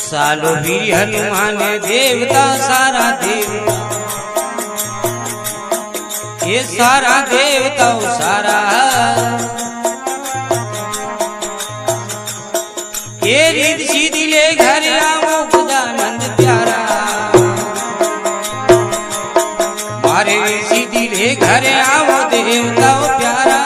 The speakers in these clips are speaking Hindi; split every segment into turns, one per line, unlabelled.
सालो वीर हनुमान देवता सारा देवता, ये सारा देवता सारा ये रिद्ध सीधी ले घर आओ गजानंद प्यारा, मारे सीधी ले घर आओ देवता प्यारा।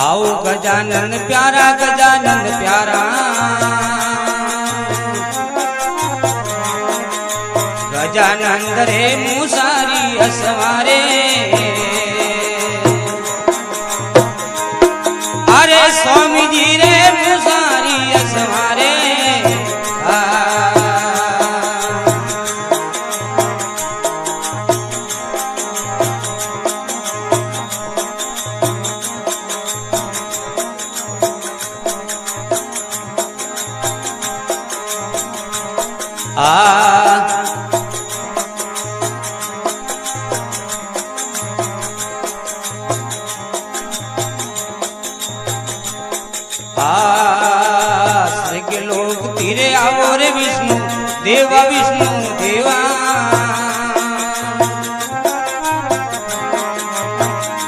आओ गजानन प्यारा गजानन प्यारा, गजानन रे मुसारी असवारे, अरे स्वामी जी रे मुसारी असवारे। के लोग तीरे आओ रे विष्णु देवा विष्णु देवा,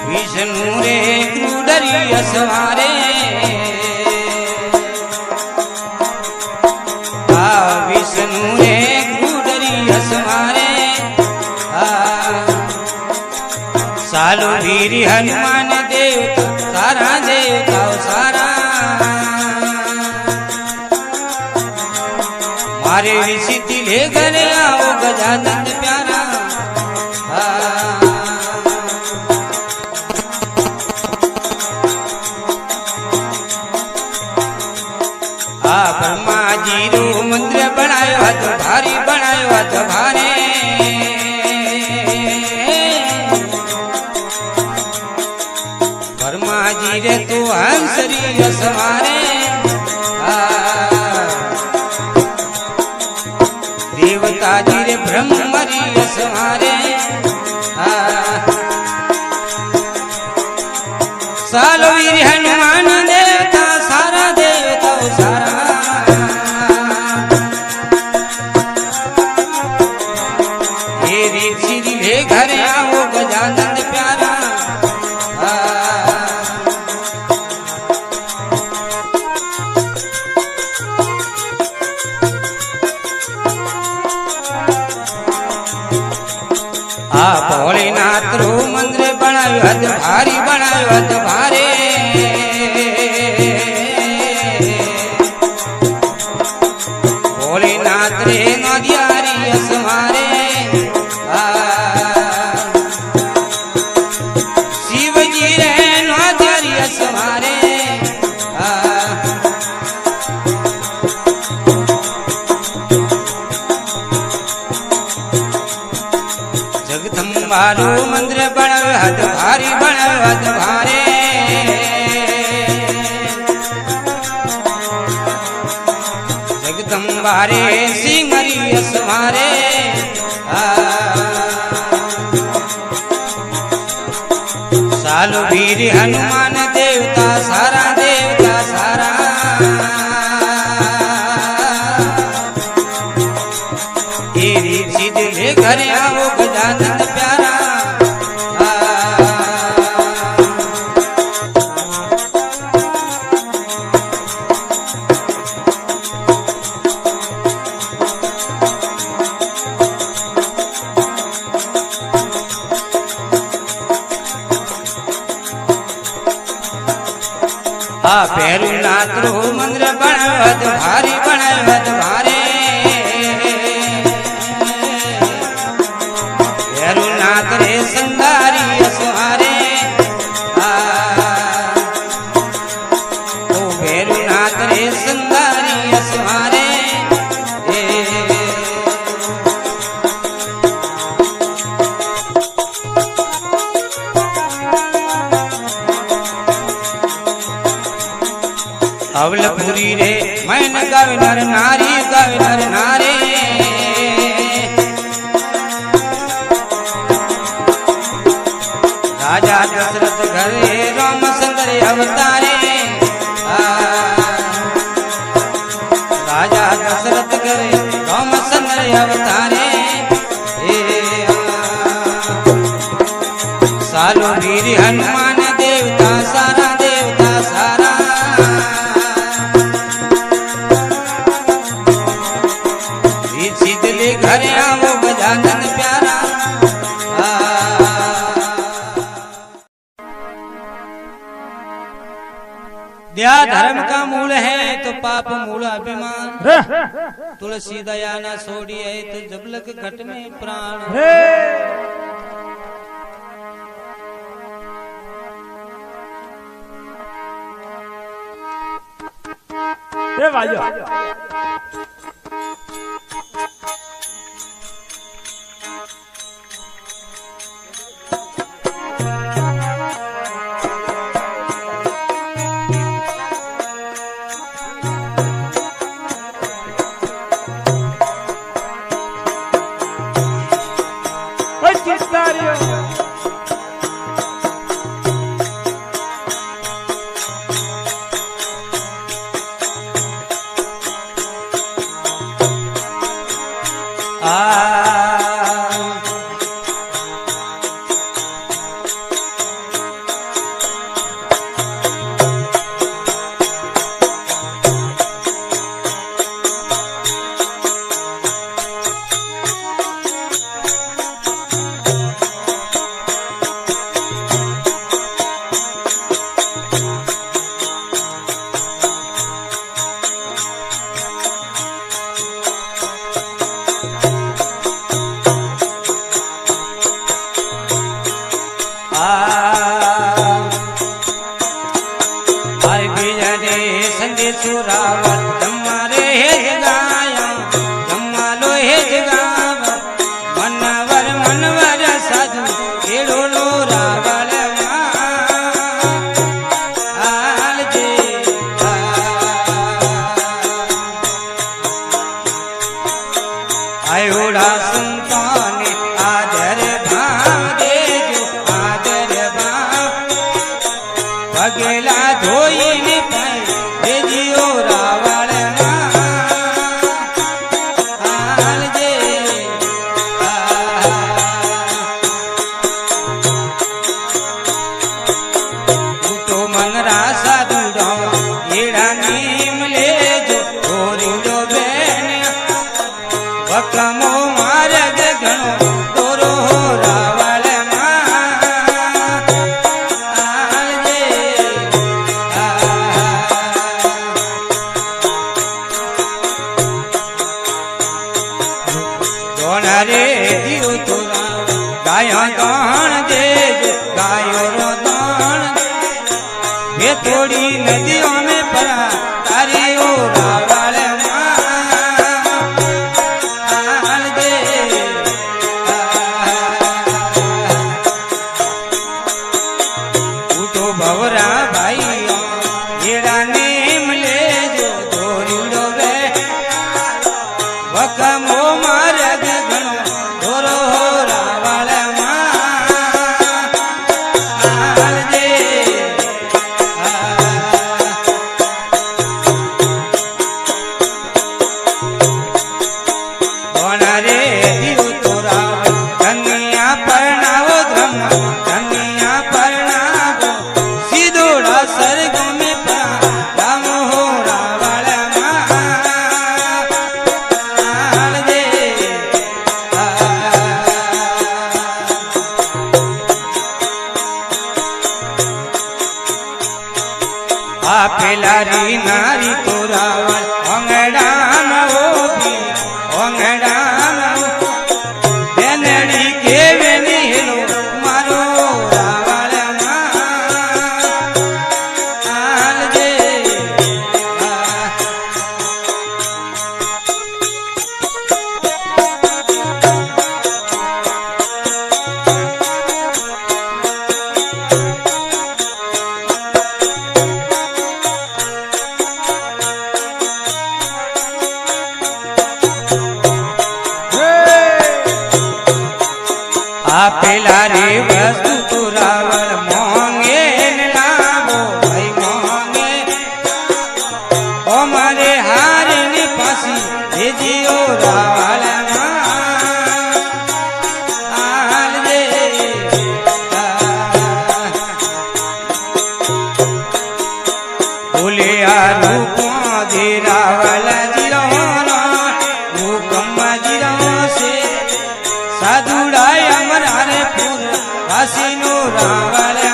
विष्णु रे क्रूडरी असवारे, विष्णु रे क्रूडरी असवारे। सालो वीर हनुमान देवता सारा देवता सारा, मारे सिद्धि ले घर आओ गजानंद प्यारा। ब्रह्मा जी रो मंदिर बनायो तो भारी बनायो तो भारे, ब्रह्मा जी रे तो हंसरी असवारे, देवता जी रे ब्रह्मरी असवारे। सालो वीर हनुमान देवता सारा देवता सारा, ये रिद्ध सीधी ले घर आओ गजानंद प्यारा। भोलेनाथ रो मंदिर बनायो हद भारी बनायो हद भारे, भोलेनाथ रे नदियारी असमारे, शिव जी रे नदियारी असमारे। जगदम्बारो मंदिर बनायो हद भारी बनायो हद भारे, जगदम्बारे सिंहरी असवारे। सालो वीर हनुमान देवता सारा देवता सारा, धीरे घरे आओ गजानन प्यारा। भैरुनाथ रो मंदिर बनवत भारी बनवत भारे। भैरुनाथ रे संगारी असुहारे। ओ भैरुनाथ रे संगारी असुहारे। अवलपुरी रे मैन गावे नर नारी गावे नर नारे। राजा दशरथ घरे रामचंद्र अवतारे। राजा दशरथ घरे रामचंद्र अवतारे। सालो वीर हनुमान देवता सारा देवता सारा। घरे आओ गजानन प्यारा। दया धर्म का मूल है तो पाप मूल अभिमान। तुलसी दया न छोड़ी है तो जबलक घट में प्राण। पगेला धोईने पाय भेजियो रावण हालजे उठो मंगरा साधु एड़ा नीम ले जो धोरियो बेन वकमो मार्ग घणो तोरो रावण थोड़ी नदियों में परा तारी ओ रावण दे उठो भवरा भाई येड़ा नेम ले जो धोरियो वे वकमो मार्ग घणो धोरो रावण रे दियो तोरा આપેલા રે વસ્તુ તો રાવણ મોંગે ને લાવો ભાઈ મોંગે ઓ મારે હારે ને પાસી ભેજીઓ રાવણ બોલે આ રૂપ રાવલ જીરો હુકમ જીરો છે સાધુડાય અમરારે પુર વાસી નો રાવલ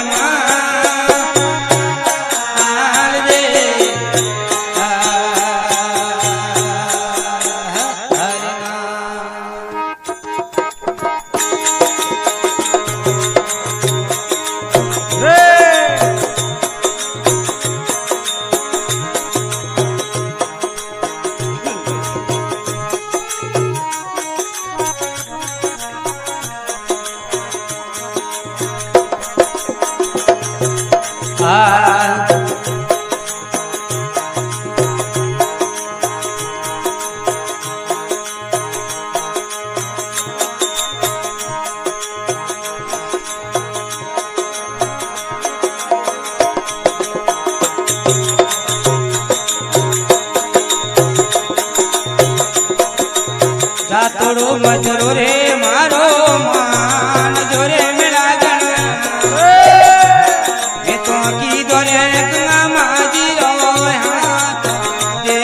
જાતડો મજરો રે મારો માન જોરે મેળા ગણ એ તો કીધો રે ગંગા માજી રો હાથ દે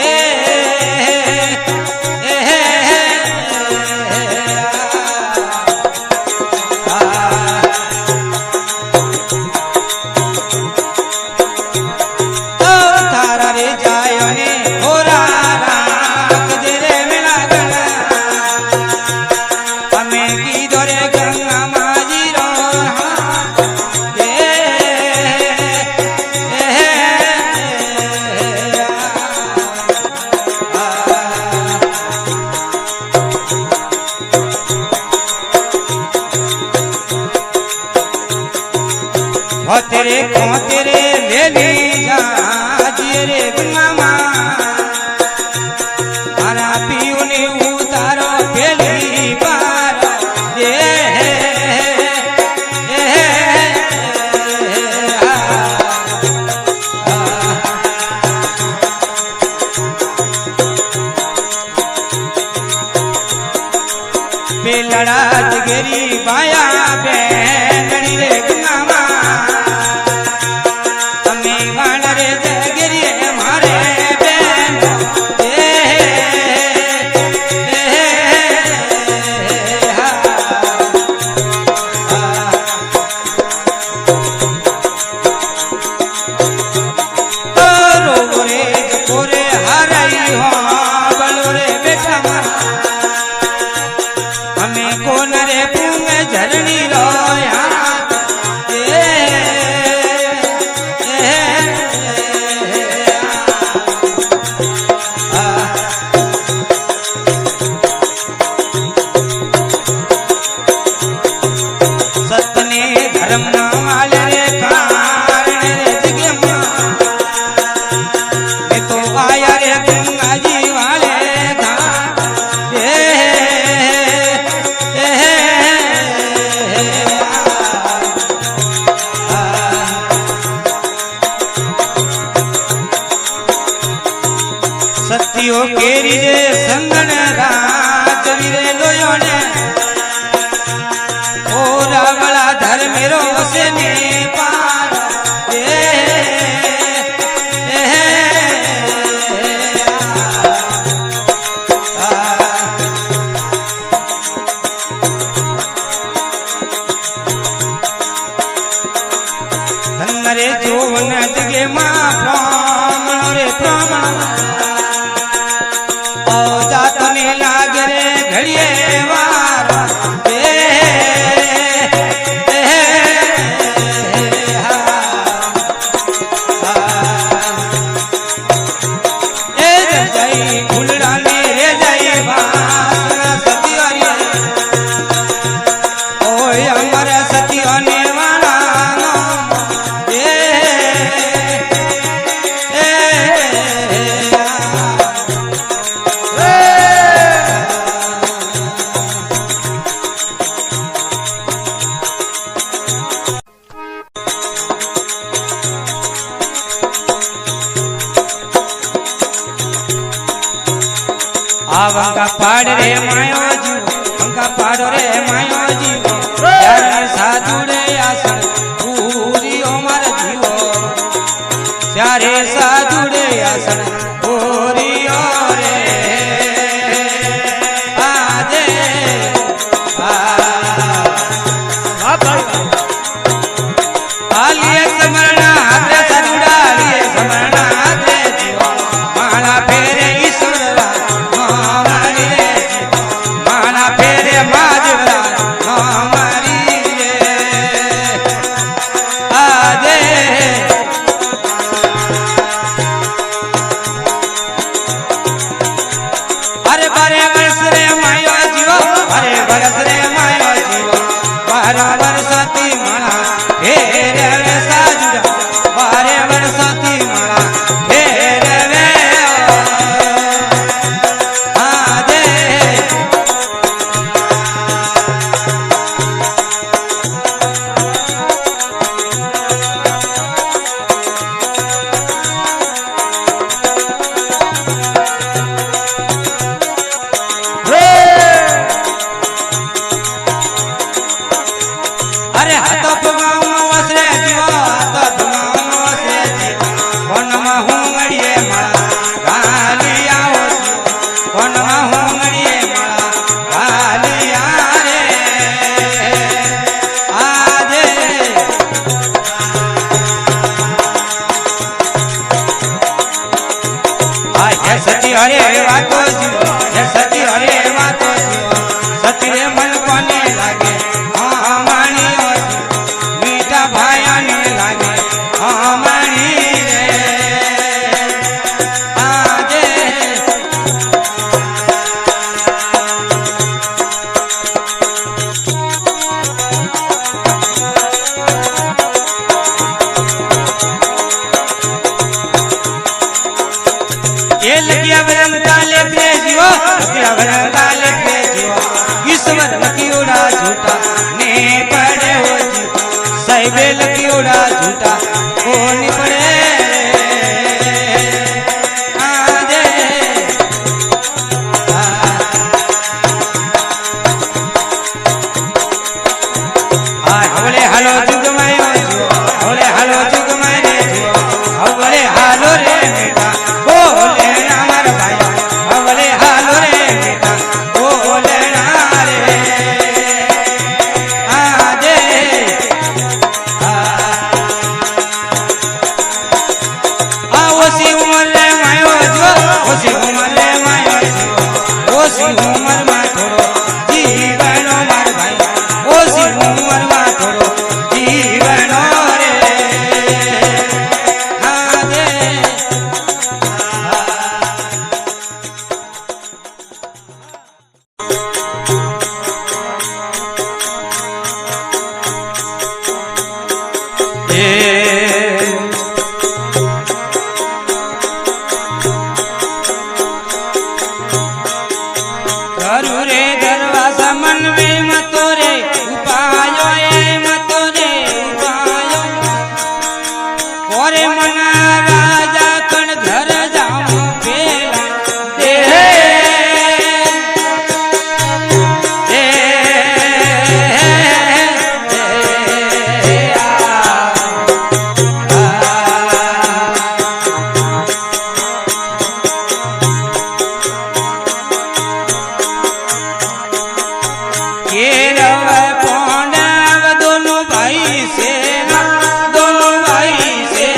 તારા રે જાય ને હોરા રાખ દે રે મેળા तेरे खो तेरे ले ली जा रे मामा मारा पियो ने उतारो पहली बार बेलड़ा जगेरी बाया बेलड़ी रे मामा झरनी रोया सतने धर्म वाले रे कारण रे जगे मैं तो आया रे गंगा जी वाले सतियो केरी रे संगन राज वीरे लोयो ने ओ रावला धर्मेरो से ने पार धन रे जोवन जगे मा ब्राह्मण रे ब्राह्मण जातने लागे रे घड़िए वार जय फुलडानी रे जय ओय अमर सतियों ने वाला वंका पाड़ रे मायो जीव वंका पाड़ रे मायो जीव त्यारे साधुड़े आसन पूरी ओमर जीवो त्यारे साधुड़े आसन पूरी रे आजे आलिए समरणा हाथे साधुड़ा लिए समरणा हाथे जीवो माला फेरे ईश्वरा हमारी रे माला फेरे माजरा हमारी रे आजे अरे बारे वर्ष रे मायो जीवो अरे वर्ष रे मायो जीवो 12 वर्षती माला फेरे रे साजुड़ा 12 वर्षती माला फेरे रे आजे अरे हाथ पगाव वसरे जीवा हाथ पगाव वसरे जीवा कोनमा हुंगड़िए माला गालिया हो कोनमा हुंगड़िए माला गालिया रे आजे हे सती हरे वातो जीवो हे सती हरे वातो जीवो सती रे मन कोने लागे हमारी मीठा भाया ने लागे हमारी रे आजे ये लगिया बरंता लेके जीवो लगिया बरंता लेके जीवो ईश्वर लकी उड़ा झूठा ने पड़े हो जीवो साहिबे लकी उड़ा झूठा कौन पड़े आजे हवले हालो जुग मायो जीवो हवले हालो जुग मायो जीवो हवले हालो रे बेटा बोले ना मर भाई हवले हालो रे बेटा बोले ना रे आजे ओसी उमर रे मायो जो ओसी उमर रे मायो जो ओसी उमर मा थोड़ो जीवनो मार भाई ओसी उमर मा थोड़ो जीवनो रे आजे करू रे दरवाजा मन में मतो रे उपायो ए मतो रे उपायो कोरे मना राजा कण घर जाऊं पेला दे दोनों भाई से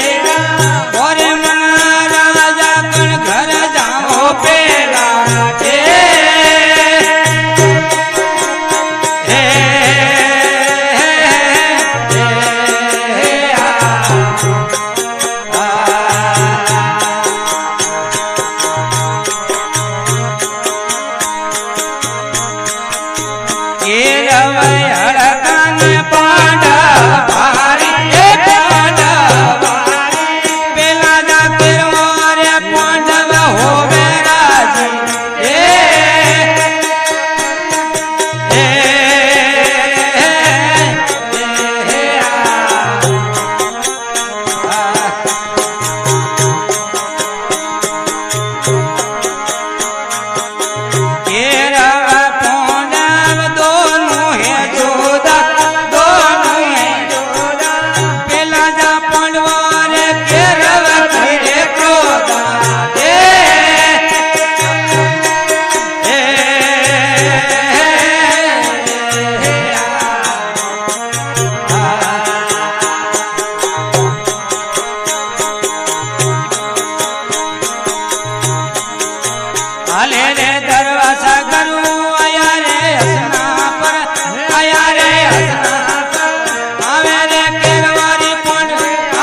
और मना राजा कण घर जाओ पेला दरवाजा करूं आया रे हसना पर आया रे हसना पर आवे रे केरवारी कोण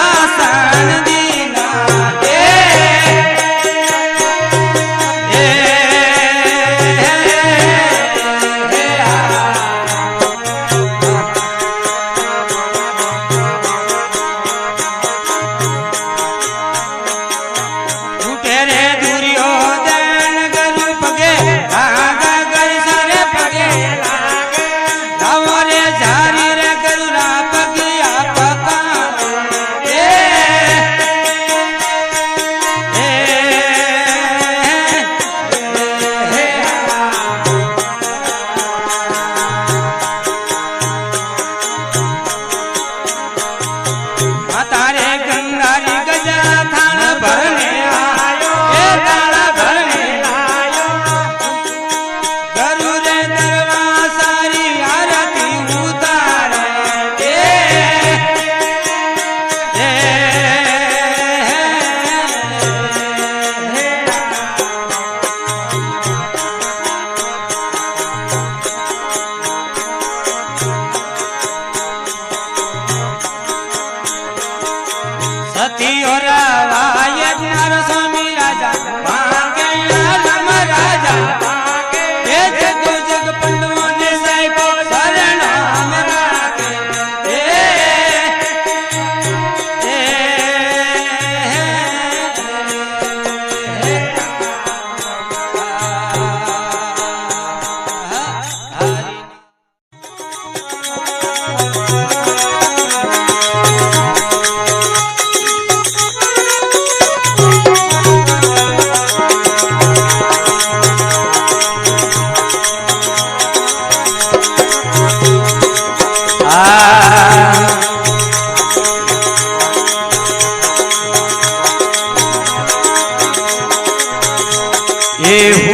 आसान दीना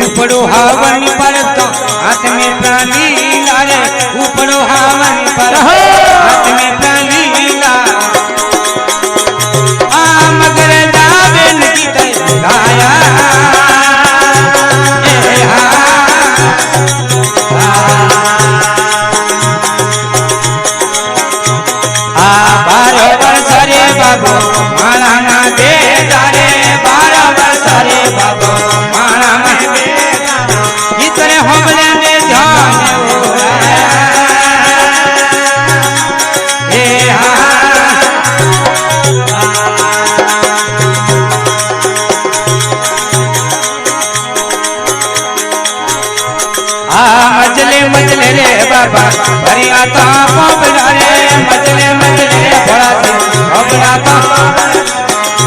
उपड़ो हावन पर तो हाथ में प्राणी लारे उपड़ो हावन पर हाथ में प्राणी ला आ मगर जावे नदी तय गाया आ 12 वर्ष रे बाबू माला ना दे जारे 12 वर्ष रे बाबू माला हमने ने ध्यान मजले मजले रे बाबा भरी आता पोपला रे मजले मजले भोला से पोपला तो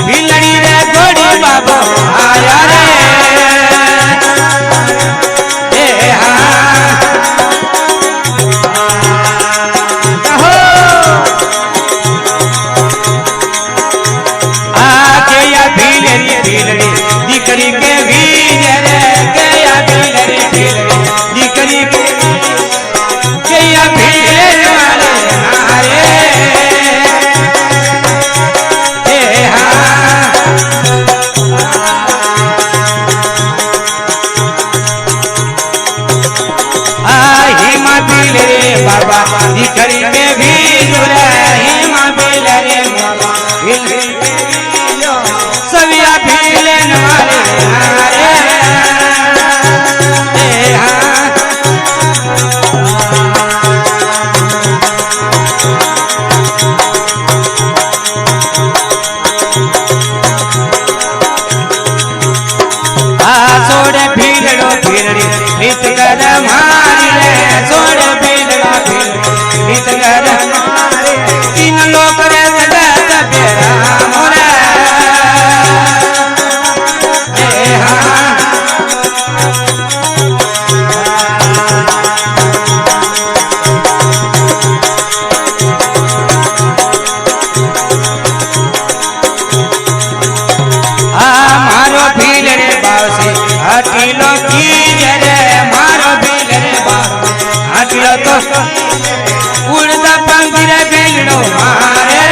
बिलड़ी रे घोड़ी बाबा आया रे दीकरी के बीज रे गया भीलरी दीकरी के गया भील वाले हारे हिमा भील रे बाबा दीकरी के बीज रे हिमा भील रे बाबा सविया भीलन वाले सोड़ भीलड़ो भीलड़ी रीत कर मारी रे सोड़ भीलड़ो भीलड़ी रीत कर तीन लोग रे जगत बेरा मोरे मारो भील रे बासी हटीलो की रे मारो भील रे बासी हटीलो तो उड़दा पंखी रे भीलड़ो मारे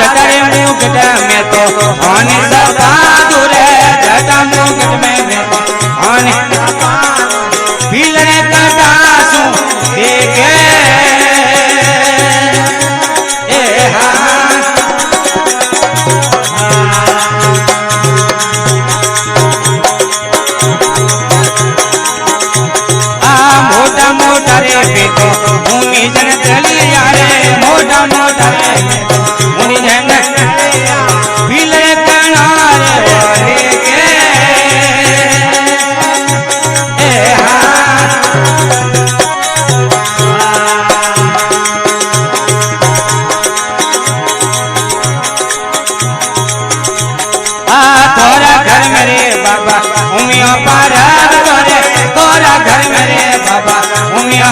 जटर मुकुट में तो होने सब बहादुर जटा मुकुट में तो होने भीलने का दासू देखे मोटा मोटा रे बेटो भूमि जन चलिया रे मोटा मोटा रे भूमि जन भीले कनारे वाले के तोरा घर मेरे बाबा उमिया पारा तोरा घर मेरे बाबा उमिया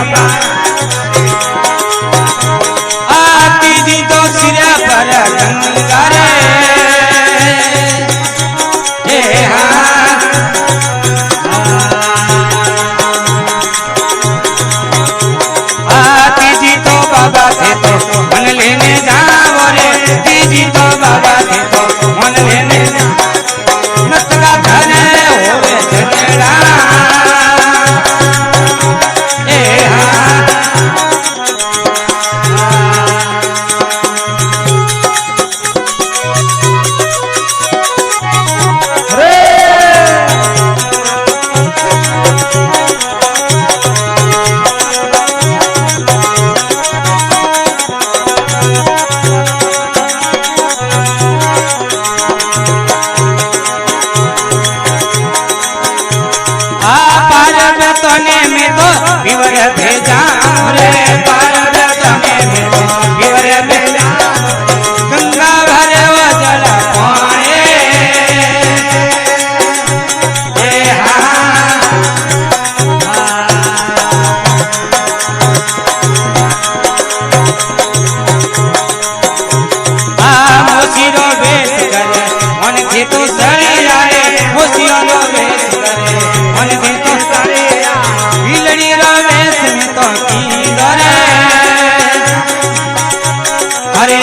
आती जी तो सिरा पर गंगा रे आती जी तो बाबा थे तो मन लेने जाओ रे तीजी तो बाबा थे तो मन लेने नतका घर होवे झगड़ा में तो विवर भेजा रे पार्वती में तो विवर भेजा गंगा भरे जल पाए मोसीरो बेस करे मन थे तो सड़े आए मोसीरो बेस करे मन थे तो सड़े बिलड़ी रमेश में तो की डरे अरे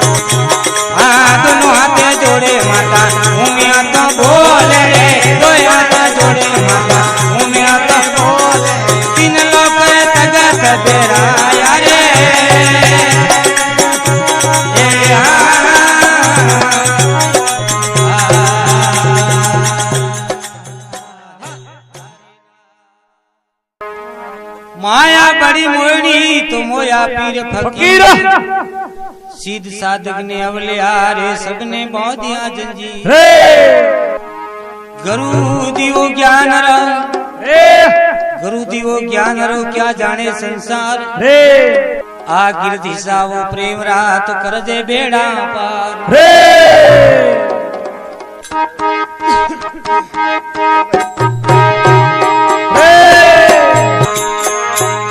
हाँ दोनों हाथे जोड़े माता उमिया तो बोले रे दो हाथ जोड़े माता उमिया तो बोले तीन लोग तगत तेरा यारे माया बड़ी मोड़ी तो मोया पीर फकीर सीध साधक ने अवलिया रे सबने बौदिया जंजी गुरु दिवो ज्ञान गुरु दिवो ज्ञान रो क्या जाने संसार आ गिरधिसा वो प्रेम रहा तो कर दे बेड़ा पार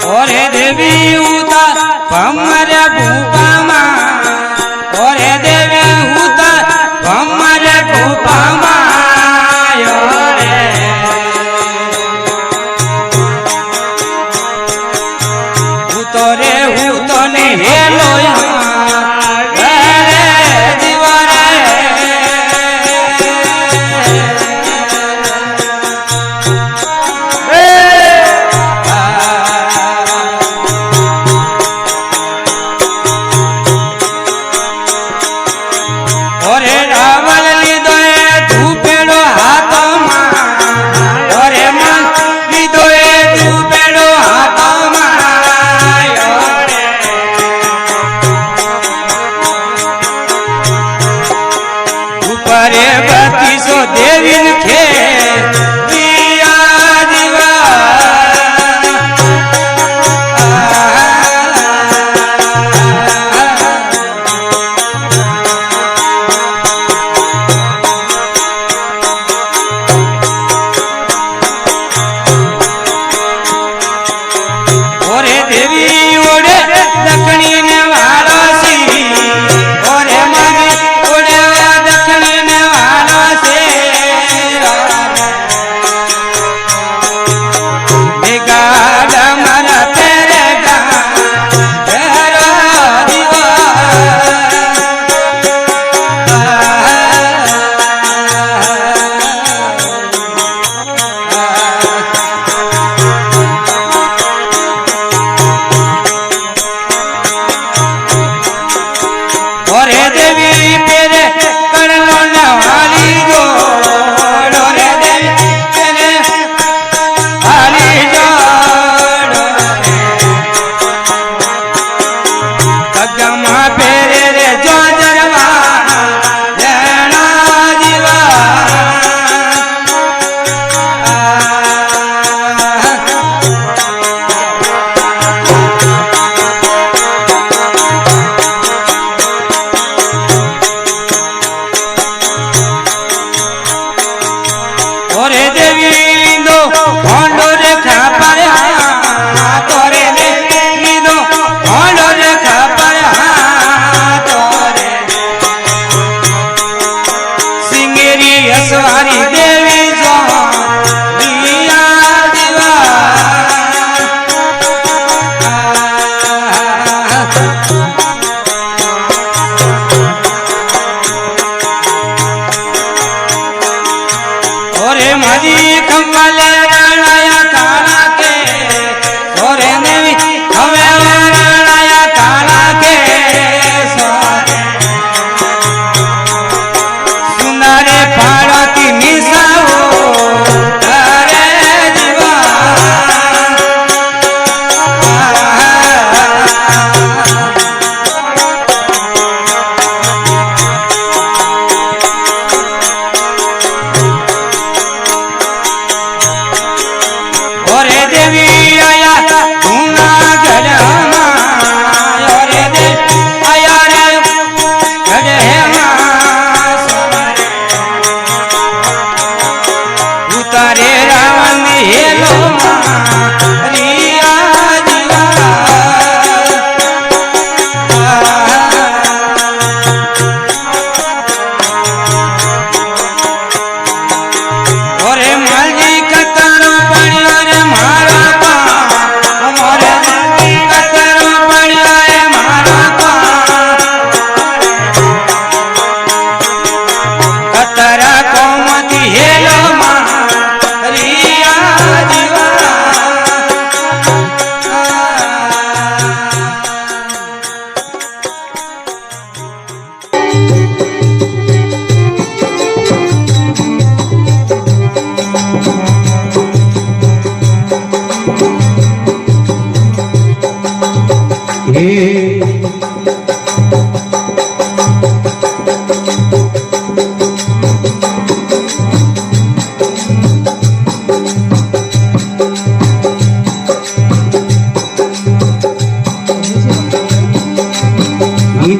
और देवी उता पमर भूपा मा और देवी उता पमर भूपा मा उतरे उतने हेलो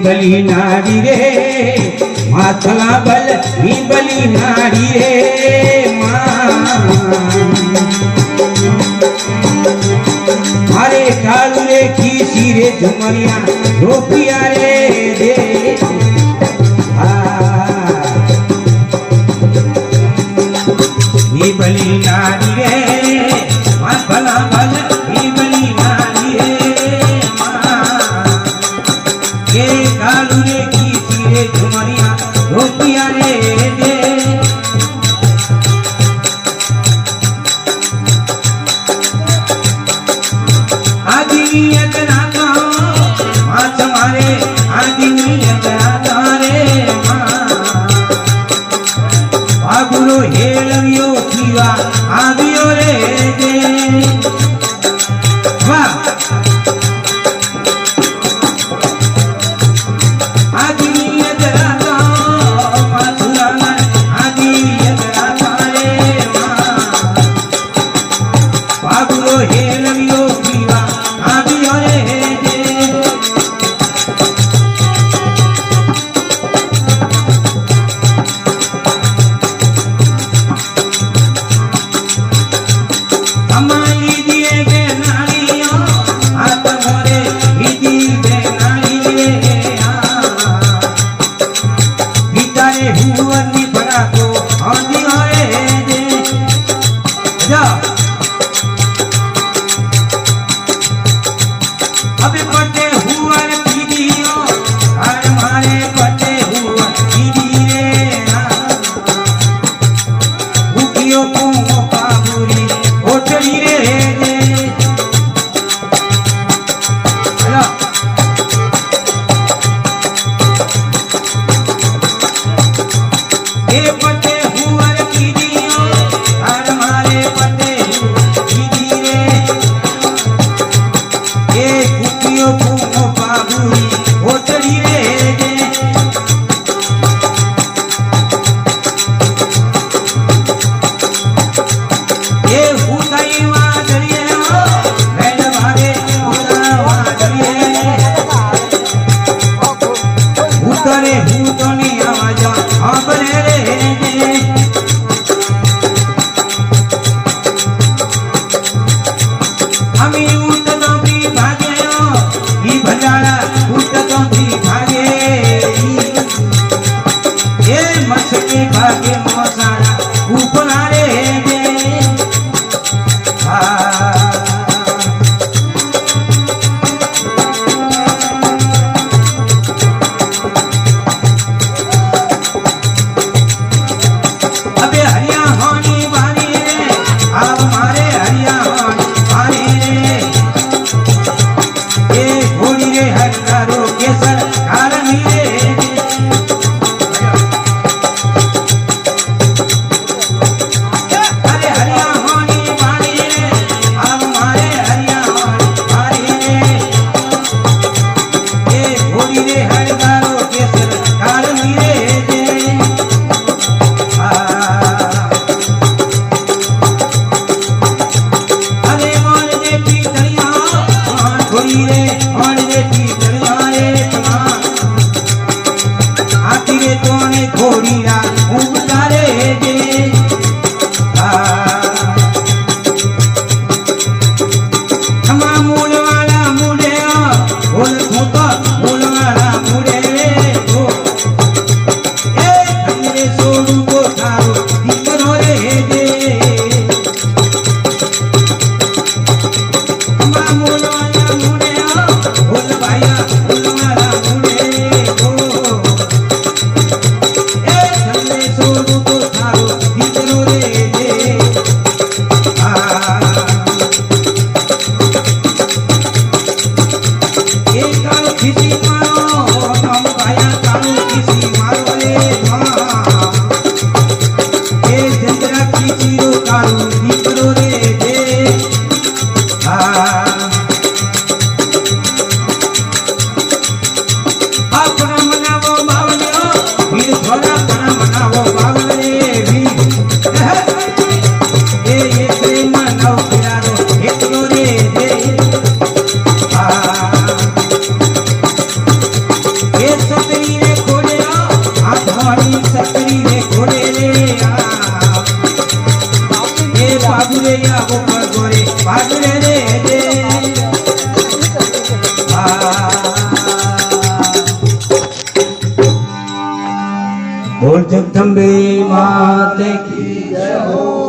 बली नारी रे माथला बल ही बली नारी रे मारे कालू रे खीसी रे झुमरिया रोपिया रे रे ही बली नारी रे माथला बल ही बली नारी रे के कालू रे खीसी रे झुमरिया रोपिया रे दे आदिनियत नाता माथ मारे आदिनियत नाता रे बाबुरो हेलवियो पीवा आवियो रे दे वाह अबे पटे हुआ रे पीदियो हर मारे पटे हुआ पीदी रे भूखियो को पाबुरी ओटड़ी रे दे हेलो ए पटे हुआ रे पीदियो हर मारे पटे पीदी रे ए भूखियो को पाबुरी ओटड़ी रे दे ए हुदाई वादरिए मैल भारे हुदा वादरिए हुतरे हुतनी आवाज आबरे रे दे हमी उत नौकरी भागे ई भजाड़ा जगदम्बे माते की जय हो।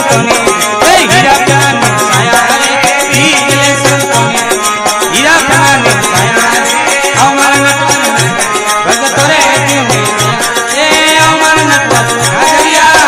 સંતોની એ હીરા પ્યાની છાયા રે ભીગલે સંતોની હીરા પ્યાની છાયા રે અમારા નટવર ભગતો રે તુમે એ અમારા નટવર નાગરિયા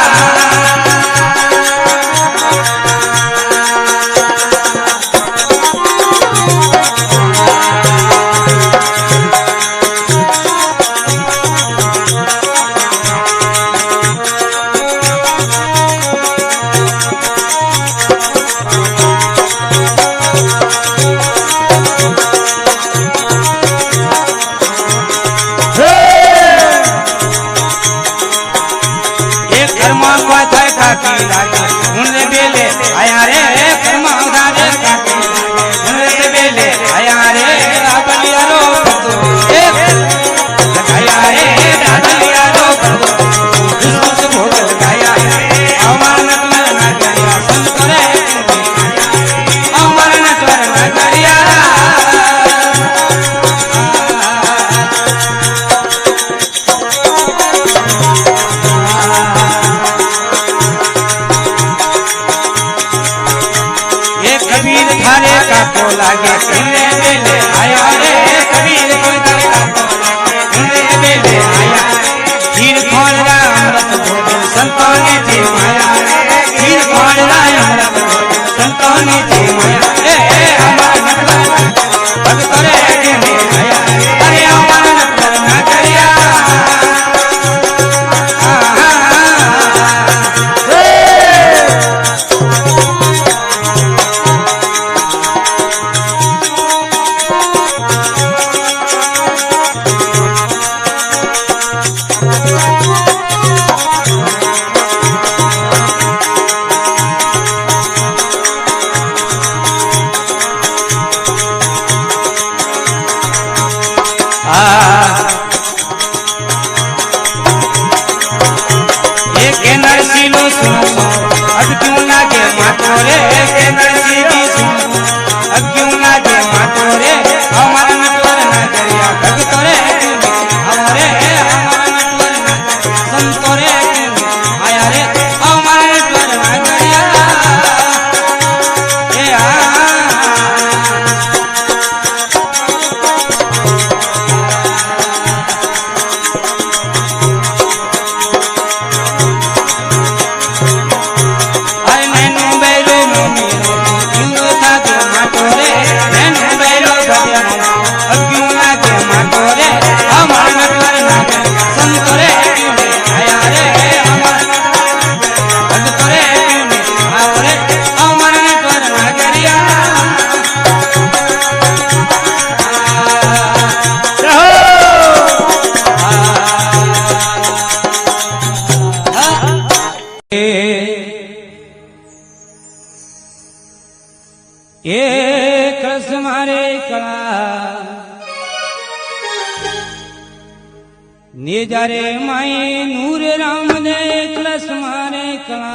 निजारे माए नूर राम ने कलश मारे कला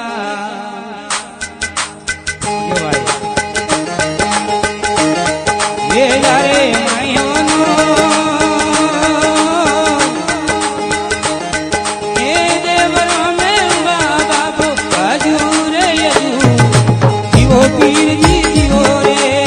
निजारे माए बाबू हजूर जीवो पीर जी जीवो रे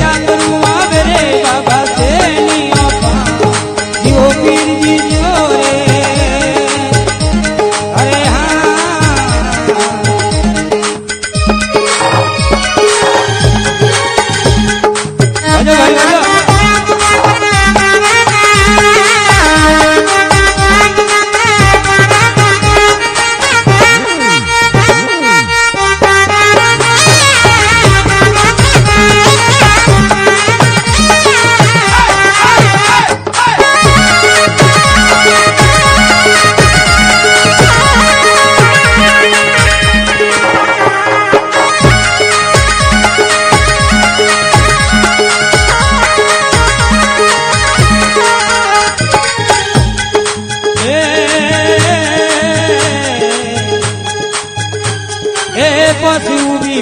યાત્રું આવે રે બાબા તેની અપા જીવો પીરજી જો રે અરે હા ભાઈ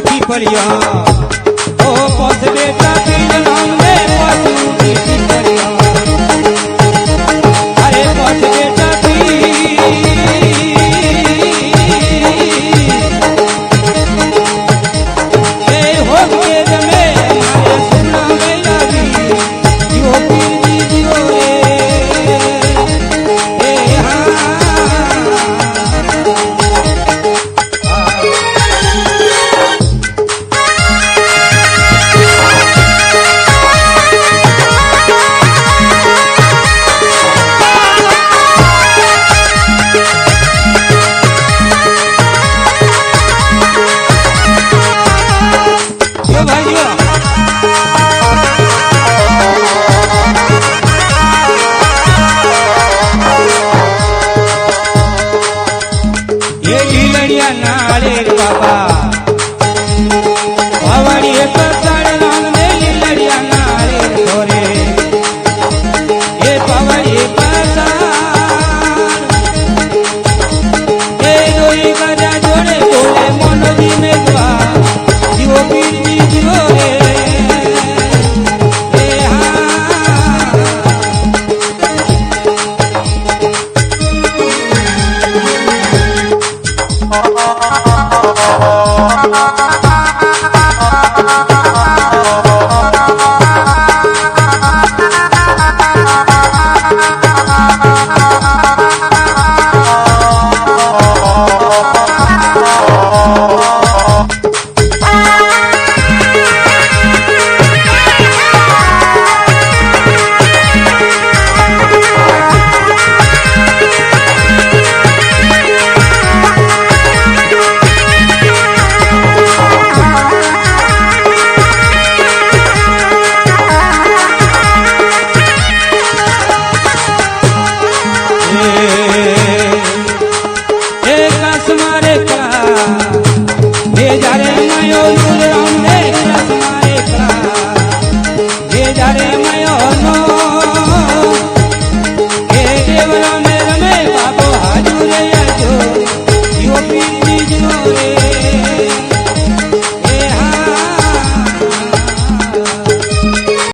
પીપળિયા